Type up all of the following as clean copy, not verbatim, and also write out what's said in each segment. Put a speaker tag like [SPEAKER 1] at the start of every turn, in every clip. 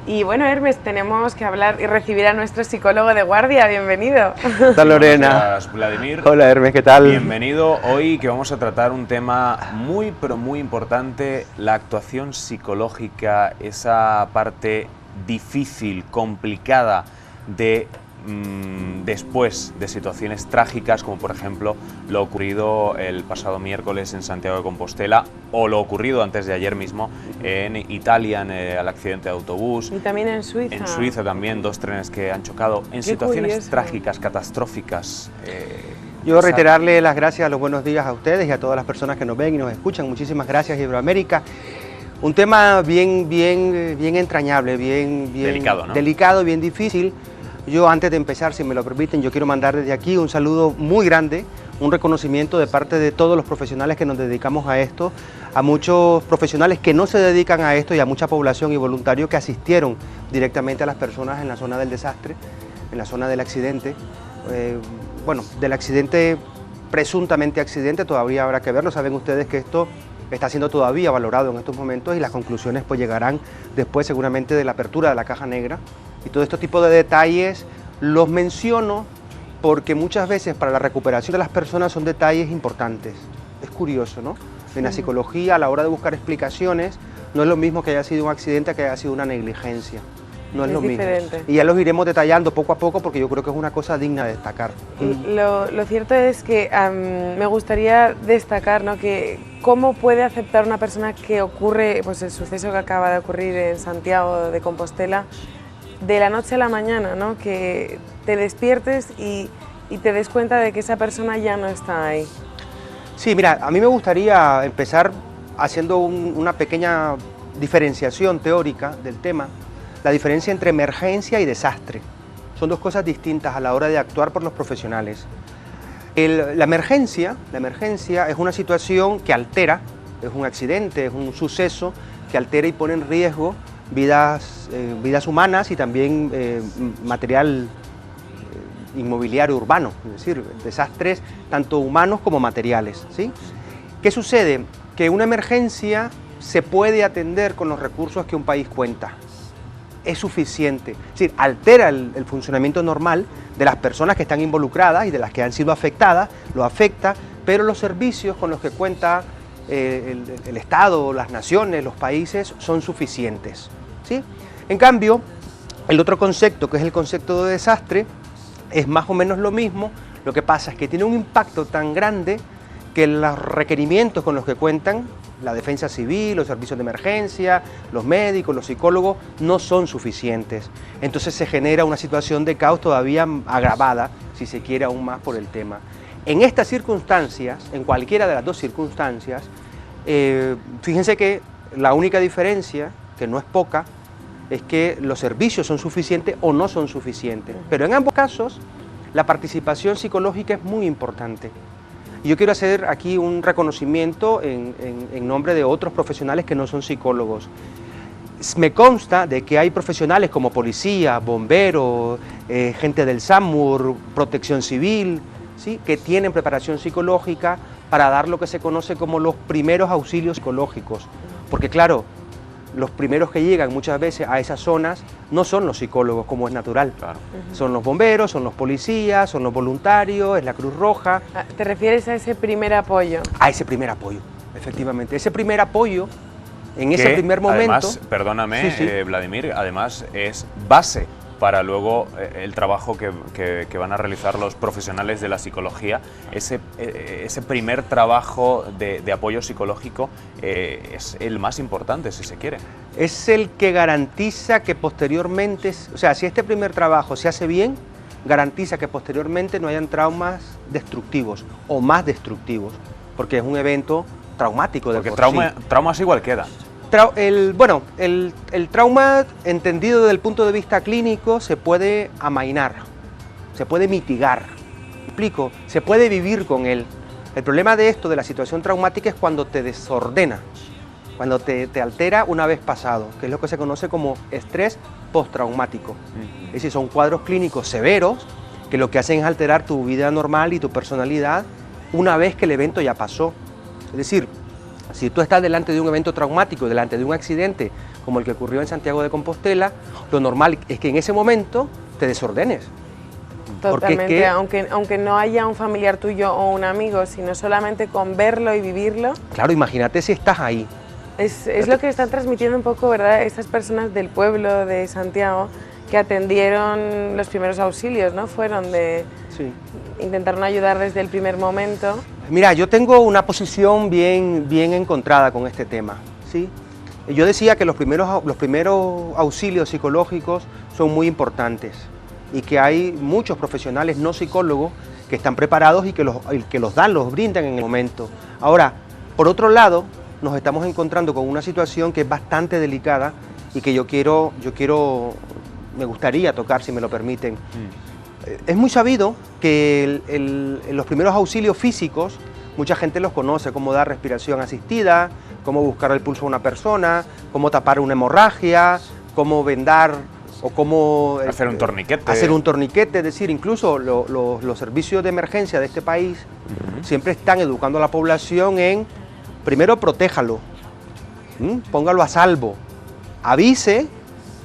[SPEAKER 1] Y bueno, Hermes, tenemos que hablar y recibir a nuestro psicólogo de guardia. Bienvenido.
[SPEAKER 2] ¿Qué tal, Lorena?
[SPEAKER 3] Gracias, Vladimir.
[SPEAKER 2] Hola, Hermes, ¿qué tal?
[SPEAKER 3] Bienvenido. Hoy que vamos a tratar un tema muy, pero muy importante, la actuación psicológica, esa parte difícil, complicada de después de situaciones trágicas, como por ejemplo lo ocurrido el pasado miércoles en Santiago de Compostela o lo ocurrido antes de ayer mismo en Italia, en el accidente de autobús.
[SPEAKER 1] Y también en Suiza.
[SPEAKER 3] En Suiza también, 2 trenes que han chocado en situaciones
[SPEAKER 1] curioso.
[SPEAKER 3] trágicas, catastróficas.
[SPEAKER 2] Yo reiterarle las gracias, los buenos días a ustedes y a todas las personas que nos ven y nos escuchan. Muchísimas gracias, Iberoamérica. Un tema bien entrañable, bien
[SPEAKER 3] delicado, ¿no?
[SPEAKER 2] Delicado, bien difícil. Yo, antes de empezar, si me lo permiten, yo quiero mandar desde aquí un saludo muy grande, un reconocimiento de parte de todos los profesionales que nos dedicamos a esto, a muchos profesionales que no se dedican a esto y a mucha población y voluntarios que asistieron directamente a las personas en la zona del desastre, en la zona del accidente. Bueno, del accidente, presuntamente accidente, todavía habrá que verlo. Saben ustedes que esto está siendo todavía valorado en estos momentos y las conclusiones pues llegarán después seguramente de la apertura de la caja negra. Y todo este tipo de detalles los menciono porque muchas veces para la recuperación de las personas son detalles importantes. Es curioso, ¿no? En la psicología, a la hora de buscar explicaciones, no es lo mismo que haya sido un accidente que haya sido una negligencia. No es lo mismo.
[SPEAKER 1] Diferente.
[SPEAKER 2] Y ya los iremos detallando poco a poco porque yo creo que es una cosa digna de destacar.
[SPEAKER 1] Lo cierto es que me gustaría destacar, ¿no?, que cómo puede aceptar una persona que ocurre, pues el suceso que acaba de ocurrir en Santiago de Compostela, de la noche a la mañana, ¿no?, que te despiertes y te des cuenta de que esa persona ya no está ahí.
[SPEAKER 2] Sí, mira, a mí me gustaría empezar haciendo una pequeña diferenciación teórica del tema, la diferencia entre emergencia y desastre. Son dos cosas distintas a la hora de actuar por los profesionales. La emergencia es una situación que altera, es un accidente, es un suceso que altera y pone en riesgo vidas humanas y también material inmobiliario urbano, es decir, desastres tanto humanos como materiales, ¿sí? ¿Qué sucede? Que una emergencia se puede atender con los recursos que un país cuenta. Es suficiente, es decir, altera el funcionamiento normal de las personas que están involucradas y de las que han sido afectadas, lo afecta, pero los servicios con los que cuenta el Estado, las naciones, los países son suficientes, ¿sí? En cambio, el otro concepto, que es el concepto de desastre, es más o menos lo mismo. Lo que pasa es que tiene un impacto tan grande que los requerimientos con los que cuentan la defensa civil, los servicios de emergencia, los médicos, los psicólogos, no son suficientes. Entonces se genera una situación de caos todavía agravada, si se quiere aún más por el tema. En estas circunstancias, en cualquiera de las dos circunstancias, fíjense que la única diferencia, que no es poca, es que los servicios son suficientes o no son suficientes. Pero en ambos casos, la participación psicológica es muy importante. Y yo quiero hacer aquí un reconocimiento en nombre de otros profesionales que no son psicólogos. Me consta de que hay profesionales como policía, bomberos, gente del SAMUR, protección civil, ¿sí?, que tienen preparación psicológica para dar lo que se conoce como los primeros auxilios psicológicos. Porque claro, los primeros que llegan muchas veces a esas zonas no son los psicólogos, como es natural.
[SPEAKER 3] Claro.
[SPEAKER 2] Son los bomberos, son los policías, son los voluntarios, es la Cruz Roja.
[SPEAKER 1] ¿Te refieres a ese primer apoyo?
[SPEAKER 2] A ese primer apoyo, efectivamente. Ese primer apoyo, en ese primer momento...
[SPEAKER 3] Además, perdóname,
[SPEAKER 2] Sí.
[SPEAKER 3] Vladimir, además es base para luego el trabajo que van a realizar los profesionales de la psicología. Ese primer trabajo de apoyo psicológico es el más importante, si se quiere.
[SPEAKER 2] Es el que garantiza que posteriormente, o sea, si este primer trabajo se hace bien, garantiza que posteriormente no hayan traumas destructivos o más destructivos, porque es un evento traumático de
[SPEAKER 3] Porque
[SPEAKER 2] por sí.
[SPEAKER 3] traumas igual quedan.
[SPEAKER 2] El trauma, entendido desde el punto de vista clínico, se puede amainar, se puede mitigar. ¿Me explico? Se puede vivir con él. El problema de esto, de la situación traumática, es cuando te desordena, cuando te altera una vez pasado, que es lo que se conoce como estrés postraumático. Es decir, son cuadros clínicos severos que lo que hacen es alterar tu vida normal y tu personalidad una vez que el evento ya pasó. Es decir, si tú estás delante de un evento traumático, delante de un accidente, como el que ocurrió en Santiago de Compostela, lo normal es que en ese momento te desordenes.
[SPEAKER 1] Totalmente, aunque no haya un familiar tuyo o un amigo, sino solamente con verlo y vivirlo.
[SPEAKER 2] Claro, imagínate si estás ahí.
[SPEAKER 1] Es lo que están transmitiendo un poco, ¿verdad?, estas personas del pueblo de Santiago que atendieron los primeros auxilios, ¿no?
[SPEAKER 2] Sí.
[SPEAKER 1] Intentaron ayudar desde el primer momento.
[SPEAKER 2] Mira, yo tengo una posición bien encontrada con este tema, ¿sí? Yo decía que los primeros auxilios psicológicos son muy importantes y que hay muchos profesionales no psicólogos que están preparados y que los brindan en el momento. Ahora, por otro lado, nos estamos encontrando con una situación que es bastante delicada y que me gustaría tocar, si me lo permiten. Es muy sabido que los primeros auxilios físicos, mucha gente los conoce, cómo dar respiración asistida, cómo buscar el pulso a una persona, cómo tapar una hemorragia, cómo vendar o cómo
[SPEAKER 3] hacer un torniquete.
[SPEAKER 2] Es decir, incluso los servicios de emergencia de este país siempre están educando a la población en, primero, protéjalo, póngalo a salvo, avise,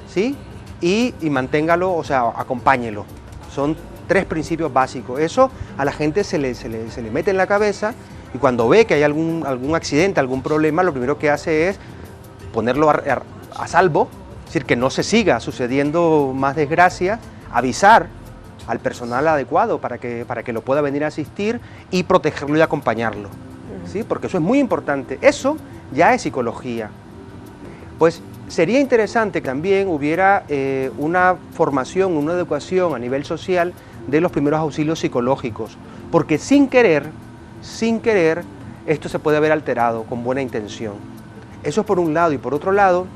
[SPEAKER 2] ¿sí? y manténgalo, o sea, acompáñelo. Son 3 principios básicos. Eso a la gente se le mete en la cabeza y cuando ve que hay algún accidente, algún problema, lo primero que hace es ponerlo a salvo, es decir, que no se siga sucediendo más desgracia, avisar al personal adecuado para que lo pueda venir a asistir y protegerlo y acompañarlo, ¿sí? Porque eso es muy importante. Eso ya es psicología. Pues sería interesante que también hubiera una formación, una educación a nivel social de los primeros auxilios psicológicos, porque sin querer, esto se puede haber alterado con buena intención. Eso es por un lado, y por otro lado,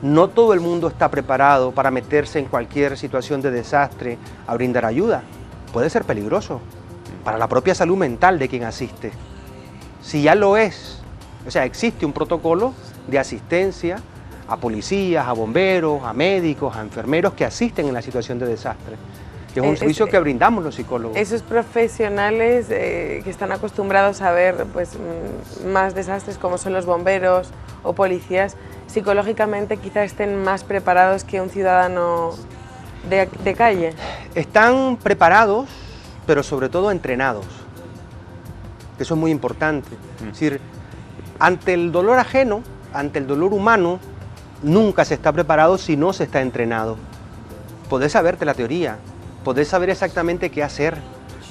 [SPEAKER 2] no todo el mundo está preparado para meterse en cualquier situación de desastre a brindar ayuda. Puede ser peligroso para la propia salud mental de quien asiste. Si ya lo es, o sea, existe un protocolo de asistencia a policías, a bomberos, a médicos, a enfermeros que asisten en la situación de desastre, que es un servicio que brindamos los psicólogos.
[SPEAKER 1] Esos profesionales que están acostumbrados a ver pues, más desastres como son los bomberos o policías, psicológicamente quizá estén más preparados que un ciudadano de calle.
[SPEAKER 2] Están preparados, pero sobre todo entrenados. Eso es muy importante. Es decir, ante el dolor ajeno, ante el dolor humano, nunca se está preparado si no se está entrenado. Podés saberte la teoría, podés saber exactamente qué hacer,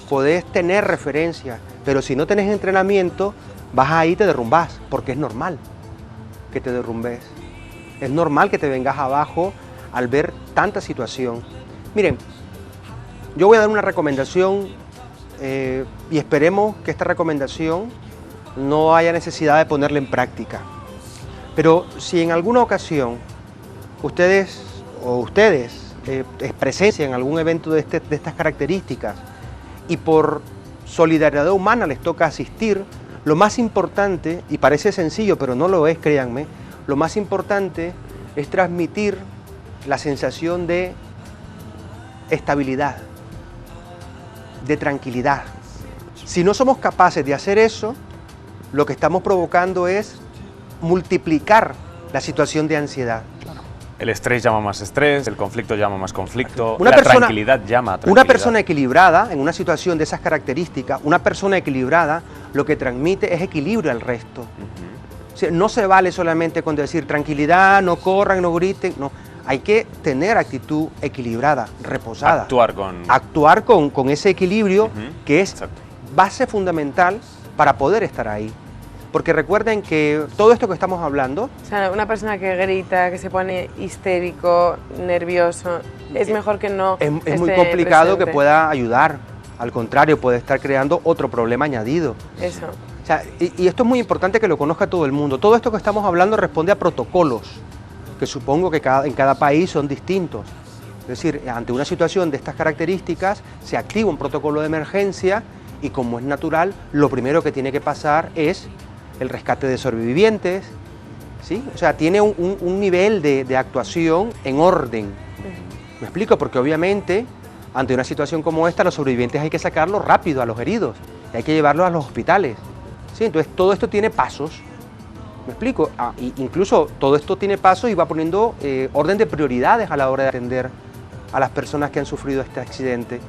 [SPEAKER 2] podés tener referencias, pero si no tenés entrenamiento, vas ahí y te derrumbás, porque es normal que te derrumbes. Es normal que te vengas abajo al ver tanta situación. Miren, yo voy a dar una recomendación y esperemos que esta recomendación no haya necesidad de ponerla en práctica. Pero si en alguna ocasión ustedes presencian algún evento de estas características y por solidaridad humana les toca asistir, lo más importante, y parece sencillo pero no lo es, créanme, lo más importante es transmitir la sensación de estabilidad, de tranquilidad. Si no somos capaces de hacer eso, lo que estamos provocando es multiplicar la situación de ansiedad.
[SPEAKER 3] Claro. El estrés llama más estrés, el conflicto llama más conflicto, tranquilidad llama a tranquilidad.
[SPEAKER 2] Una persona equilibrada, en una situación de esas características, una persona equilibrada lo que transmite es equilibrio al resto. O sea, no se vale solamente con decir tranquilidad, no corran, no griten, no. Hay que tener actitud equilibrada, reposada. Actuar con ese equilibrio que es base fundamental para poder estar ahí. Porque recuerden que todo esto que estamos hablando...
[SPEAKER 1] O sea, una persona que grita, que se pone histérico, nervioso, es mejor que no
[SPEAKER 2] es muy complicado presente. Que pueda ayudar. Al contrario, puede estar creando otro problema añadido.
[SPEAKER 1] Eso.
[SPEAKER 2] O sea, y esto es muy importante que lo conozca todo el mundo. Todo esto que estamos hablando responde a protocolos, que supongo que en cada país son distintos. Es decir, ante una situación de estas características, se activa un protocolo de emergencia y, como es natural, lo primero que tiene que pasar es el rescate de sobrevivientes, ¿sí? O sea, tiene un nivel de actuación en orden. ¿Me explico? Porque obviamente, ante una situación como esta, los sobrevivientes hay que sacarlos rápido a los heridos, y hay que llevarlos a los hospitales, ¿sí? Entonces, todo esto tiene pasos, ¿Me explico? Incluso todo esto tiene paso y va poniendo orden de prioridades a la hora de atender a las personas que han sufrido este accidente.